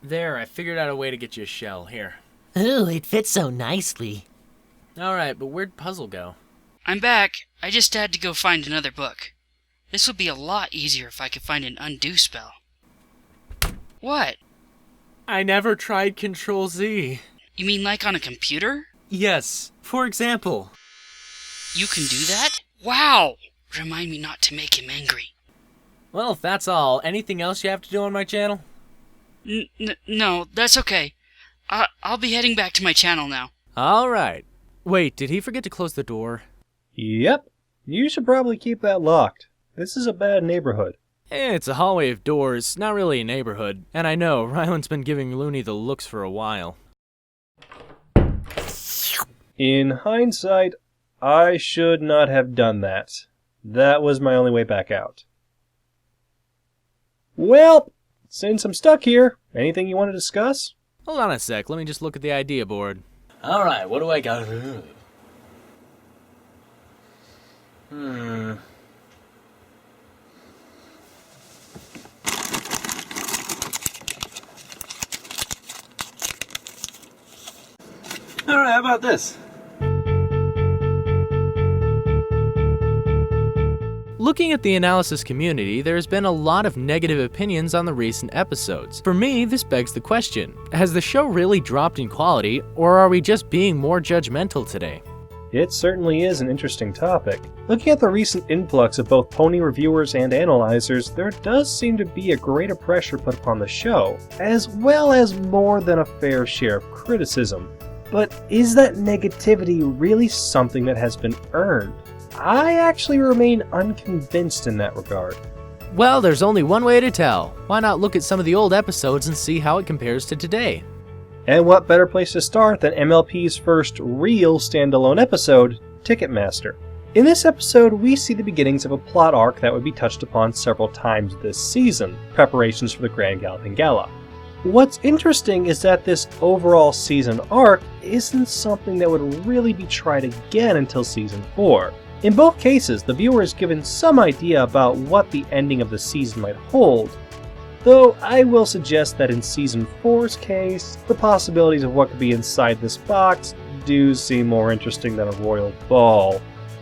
There, I figured out a way to get you a shell. Here. Ooh, it fits so nicely. Alright, but where'd Puzzle go? I'm back. I just had to go find another book. This would be a lot easier if I could find an undo spell. What? I never tried Control-Z. You mean like on a computer? Yes, for example. You can do that? Wow! Remind me not to make him angry. Well, if that's all, anything else you have to do on my channel? No, that's okay. I'll be heading back to my channel now. Alright. Wait, did he forget to close the door? Yep. You should probably keep that locked. This is a bad neighborhood. It's a hallway of doors, not really a neighborhood. And I know, Ryland's been giving Looney the looks for a while. In hindsight, I should not have done that. That was my only way back out. Well, since I'm stuck here, anything you want to discuss? Hold on a sec, let me just look at the idea board. Alright, what do I got? Alright, how about this? Looking at the analysis community, there has been a lot of negative opinions on the recent episodes. For me, this begs the question, has the show really dropped in quality, or are we just being more judgmental today? It certainly is an interesting topic. Looking at the recent influx of both pony reviewers and analyzers, there does seem to be a greater pressure put upon the show, as well as more than a fair share of criticism. But is that negativity really something that has been earned? I actually remain unconvinced in that regard. Well, there's only one way to tell. Why not look at some of the old episodes and see how it compares to today? And what better place to start than MLP's first real standalone episode, Ticketmaster. In this episode, we see the beginnings of a plot arc that would be touched upon several times this season, preparations for the Grand Galloping Gala. What's interesting is that this overall season arc isn't something that would really be tried again until season 4. In both cases, the viewer is given some idea about what the ending of the season might hold, though I will suggest that in season 4's case, the possibilities of what could be inside this box do seem more interesting than a royal ball.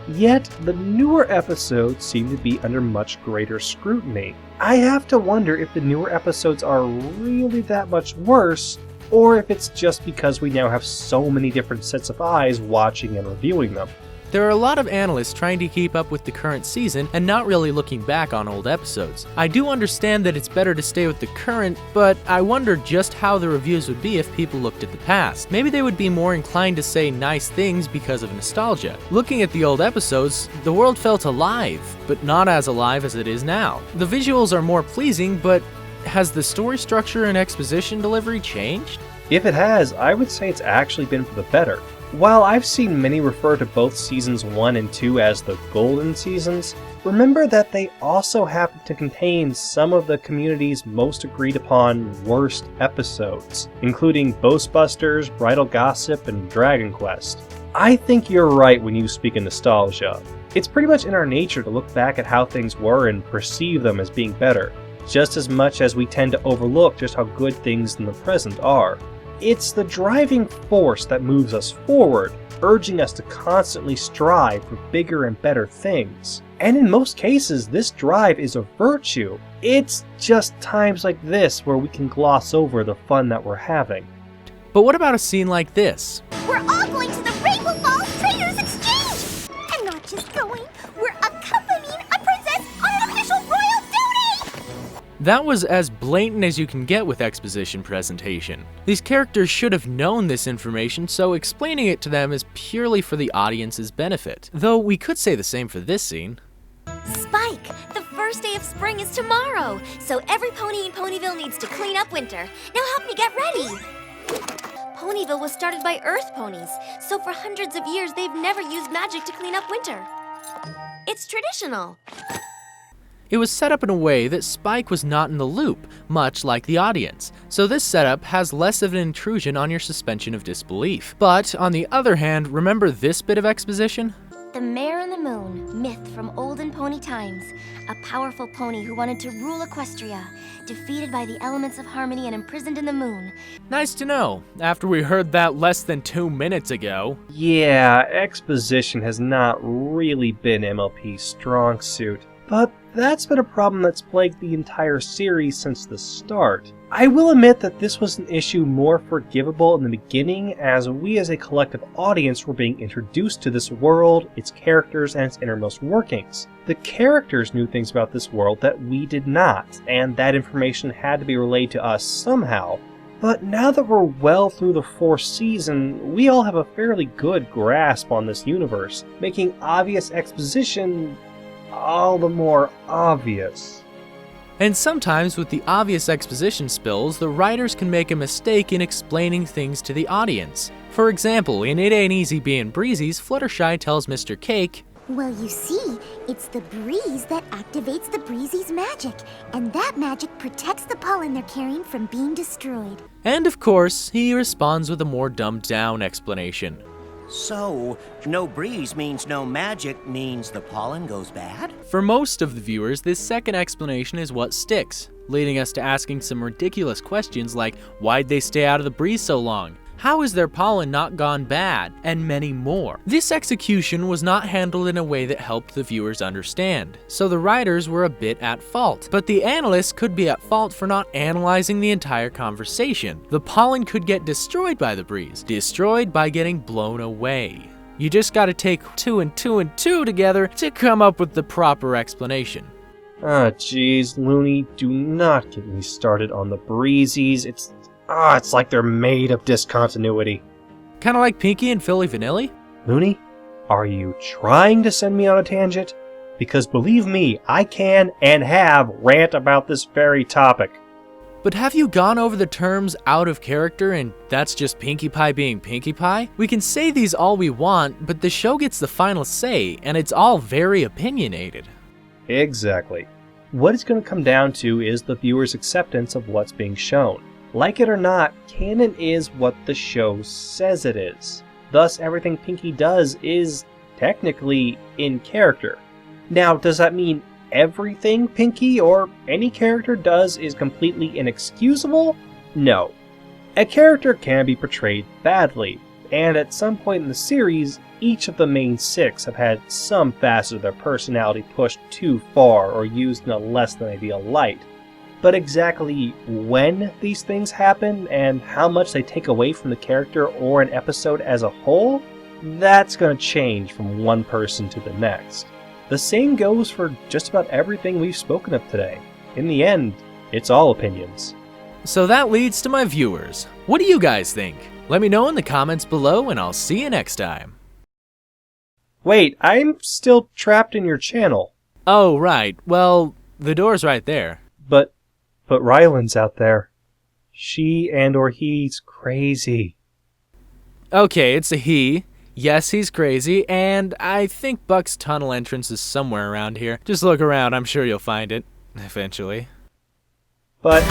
Yet, the newer episodes seem to be under much greater scrutiny. I have to wonder if the newer episodes are really that much worse, or if it's just because we now have so many different sets of eyes watching and reviewing them. There are a lot of analysts trying to keep up with the current season and not really looking back on old episodes. I do understand that it's better to stay with the current, but I wonder just how the reviews would be if people looked at the past. Maybe they would be more inclined to say nice things because of nostalgia. Looking at the old episodes, the world felt alive, but not as alive as it is now. The visuals are more pleasing, but has the story structure and exposition delivery changed? If it has, I would say it's actually been for the better. While I've seen many refer to both seasons 1 and 2 as the golden seasons, remember that they also happen to contain some of the community's most agreed upon worst episodes, including Ghostbusters, Bridal Gossip, and Dragon Quest. I think you're right when you speak of nostalgia. It's pretty much in our nature to look back at how things were and perceive them as being better, just as much as we tend to overlook just how good things in the present are. It's the driving force that moves us forward, urging us to constantly strive for bigger and better things. And in most cases, this drive is a virtue. It's just times like this where we can gloss over the fun that we're having. But what about a scene like this? We're all going to the Rainbow Falls Traders Exchange! And not just going, we're accompanying a princess on an official royal duty! That was as blatant as you can get with exposition presentation. These characters should have known this information, so explaining it to them is purely for the audience's benefit. Though we could say the same for this scene. Spike, the first day of spring is tomorrow, so every pony in Ponyville needs to clean up winter. Now help me get ready! Ponyville was started by Earth ponies, so for hundreds of years they've never used magic to clean up winter. It's traditional. It was set up in a way that Spike was not in the loop, much like the audience, so this setup has less of an intrusion on your suspension of disbelief. But, on the other hand, remember this bit of exposition? The Mare and the Moon, myth from olden pony times. A powerful pony who wanted to rule Equestria, defeated by the elements of harmony and imprisoned in the moon. Nice to know, after we heard that less than 2 minutes ago. Yeah, exposition has not really been MLP's strong suit, but that's been a problem that's plagued the entire series since the start. I will admit that this was an issue more forgivable in the beginning, as we as a collective audience were being introduced to this world, its characters, and its innermost workings. The characters knew things about this world that we did not, and that information had to be relayed to us somehow. But now that we're well through the 4th season, we all have a fairly good grasp on this universe, making obvious exposition all the more obvious. And sometimes with the obvious exposition spills, the writers can make a mistake in explaining things to the audience. For example, in It Ain't Easy Being Breezy's, Fluttershy tells Mr. Cake, "Well, you see, it's the breeze that activates the Breezy's magic, and that magic protects the pollen they're carrying from being destroyed." and of course, he responds with a more dumbed down explanation. So, no breeze means no magic means the pollen goes bad? For most of the viewers, this second explanation is what sticks, leading us to asking some ridiculous questions like, why'd they stay out of the breeze so long? How is their pollen not gone bad? And many more. This execution was not handled in a way that helped the viewers understand, so the writers were a bit at fault. But the analysts could be at fault for not analyzing the entire conversation. The pollen could get destroyed by the breeze, destroyed by getting blown away. You just gotta take 2 and 2 and 2 together to come up with the proper explanation. Ah, jeez, Looney, do not get me started on the breezies. It's like they're made of discontinuity. Kinda like Pinky and Philly Vanilli? Looney, are you trying to send me on a tangent? Because believe me, I can and have rant about this very topic. But have you gone over the terms out of character and that's just Pinkie Pie being Pinkie Pie? We can say these all we want, but the show gets the final say, and it's all very opinionated. Exactly. What it's going to come down to is the viewer's acceptance of what's being shown. Like it or not, canon is what the show says it is. Thus, everything Pinky does is technically in character. Now, does that mean everything Pinky or any character does is completely inexcusable? No. A character can be portrayed badly, and at some point in the series, each of the main 6 have had some facet of their personality pushed too far or used in a less than ideal light. But exactly when these things happen and how much they take away from the character or an episode as a whole, that's going to change from one person to the next. The same goes for just about everything we've spoken of today. In the end, it's all opinions. So that leads to my viewers. What do you guys think? Let me know in the comments below and I'll see you next time. Wait, I'm still trapped in your channel. Oh, right. Well, the door's right there. But Ryland's out there. She and or he's crazy. Okay, it's a he. Yes, he's crazy, and I think Buck's tunnel entrance is somewhere around here. Just look around, I'm sure you'll find it. Eventually. But